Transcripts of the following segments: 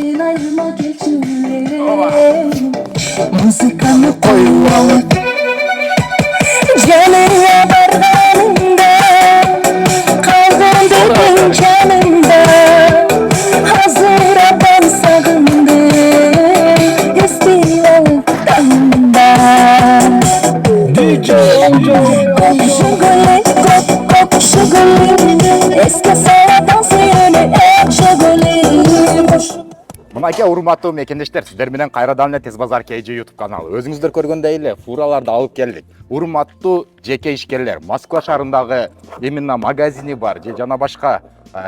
Senden ayrılmak geçmeyelim. Müzikanı koyalım. Canıya varlığında kaldırdın canımda. Hazır ben sağımda istiyor damda. Kokuşu gülü, kokuşu gülü. Eski sıradan seni şagülü. Мынакей урматтуу мекендештер, сиздер менен кайрадан эле Тез Базар KG YouTube каналы. Өзүңүздөр көргөндөй эле фураларды алып келдик. Урматтуу жеке ишкерлер, Москва шаарындагы именно магазини бар, же жана башка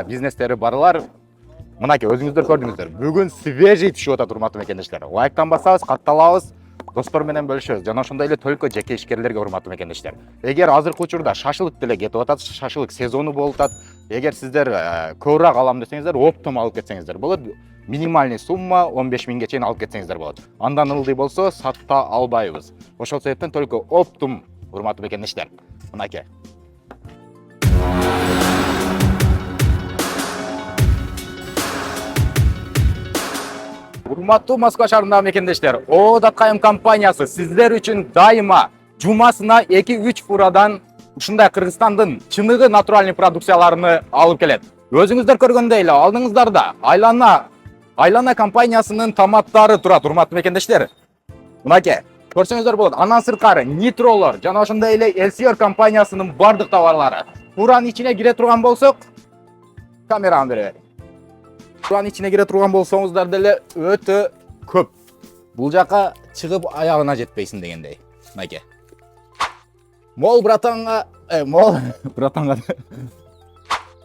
бизнестери барлар. Мынакей өзүңүздөр көрдүңүздөр. Бүгүн свежий түшүп атат урматтуу мекендештер. Лайктан басабыз, катталабыз. Достор менен бөлүшөбүз. Жана ошондой эле только жеке ишкерлерге урматтуу мекендештер. Эгер азыркы учурда шашлык деле кетип атат, шашлык сезону болуп атат. Эгер сиздер көбүрөөк алам десеңиздер, оптом алып кетсеңиздер болот. Минимальный сумма 15 миңге чейин алып кетсеңиздер болот. Андан ылдый болсо сатта албайбыз. Ошол себептен только оптом урматтуу мекендештер. Мынакей. Урматтуу Москва шаарындагы мекендештер, ООО компаниясы сиздер үчүн дайыма жумасына 2-3 фурадан ушундай Кыргызстандын чыныгы натуральный продукцияларын алып келет. Өзүңүздөр көргөндөй эле алдыңыздарда Айлана компаниясынын томаттары турат, урматтуу мекендештер. Мынакей, көрсөңүздөр болот. Анан сырткары нитролор жана ошондой эле Elsior компаниясынын бардык товарлары. Фуранын ичине кире турган болсок, камераны бере берейин. Фуранын ичине кире турган болсоңуздар деле өтө көп. Бул жака чыгып аягына жетпейсиң дегендей. Мынакей. Мол братанга,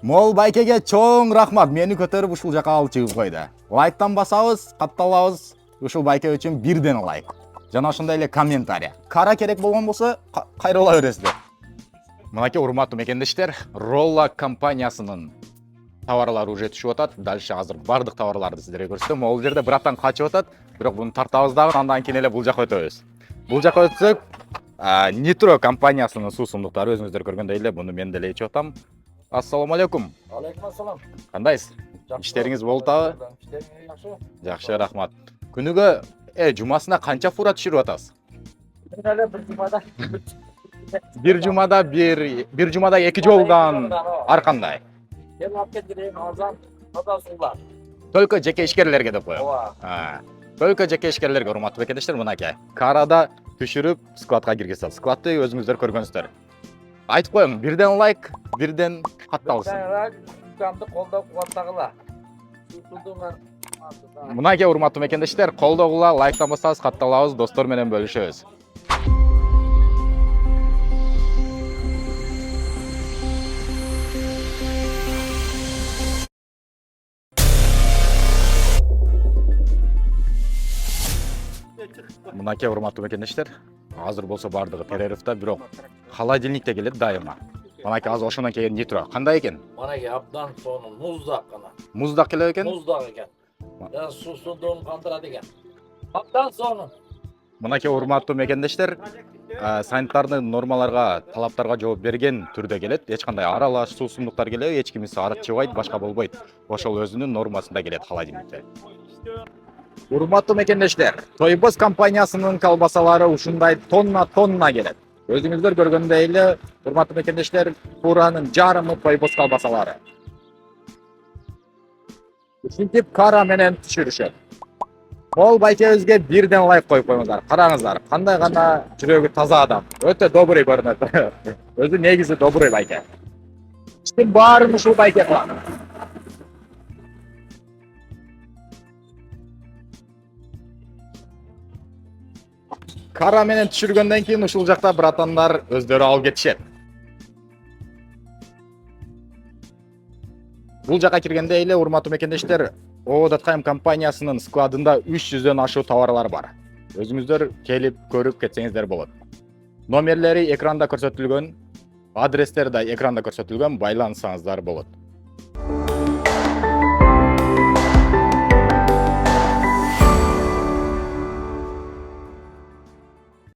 Мол байкеге чоң рахмат. Мени көтөрүп ушул жака алып чыгып койду. Лайктан басабыз, катталабыз. Ушул байке үчүн бирден лайк. Жана ошондой эле комментарий. Кара керек болгон болсо кайрыла бересиздер. Мынакей урматтуу мекендештер, Rolla компаниясынын товарлары уже түшүп атат. Дальше азыр бардык товарларды сиздерге көрсөтөм. Могул жерде братан качып атат, бирок буну тартабыз дагы, андан кийин эле бул жака өтөбүз. Бул жака өтсөк, Nitro компаниясынын суу сумдуктары өзүңүздөр көргөндөй эле, буну мен деле ичип атам. Ассаламу алейкум. Алейкум ассалам. Кандайсыз? Иштериңиз болтабы? Жакшы. Жакшы, рахмат. Күнүгө жумасына канча фура түшүрүп атасыз? Бир жумада бир жумада 2 жолдан ар кандай? Мен алып кетирем, азан, таза суулар. Только жеке ишкерлерге деп коем. Ооба. Только жеке ишкерлерге, урматтуу мекендештер, мынакей. Карада түшүрүп складка киргизет. Складты өзүңүздөр көргөнсүздөр. Айтып коем, бирден лайк, бирден катталсын. Канды колдоо кубаттагыла. Мынакей урматтуу мекендештер, колдогула, лайктан басабыз, катталабыз, достор менен бөлүшөбүз. Мынакей урматтуу мекендештер, азыр болсо бардыгы перерывда, бирок холодильникте келет дайыма. Мынакей азыр ошондон кийин Nitro. Кандай экен? Манакей абдан сонун муздак гана. Муздак келет экен? Муздак экен. Я суусундугун кандырат экен. Абдан сонун. Мынакей урматтуу мекендештер, санитардык нормаларга, талаптарга жооп берген түрдө келет. Эч кандай аралаш суу сумдуктар келбейт, эч кимиси арчыбайт, башка болбойт. Ошол өзүнүн нормасында келет холодильникте. Урматтуу мекендештер, Тойбос компаниясынын колбасалары ушундай тонна келет. Өзүңүздөр көргөндөй эле, урматтуу мекендештер, фуранын жарымы Тойбос колбасалары. Ушинтип кара менен түшүрүшөт. Мол байкебизге бирден лайк коюп коюңуздар. Караңыздар, кандай гана жүрөгү таза адам. Өтө добрый көрүнөт. Өзү негизи добрый байке. Иштин баарын ушул байке кылат. Кара менен түшүргөндөн кийин ушул жакта братандар өздөрү алып кетишет. Бул жака киргенде эле, урматтуу мекендештер, ООО компаниясынын складында 300дөн ашуу товарлар бар. Өзүңүздөр келип көрүп кетсеңиздер болот. Номерлери экранда көрсөтүлгөн, адрестери да экранда көрсөтүлгөн, байланышсаңыздар болот.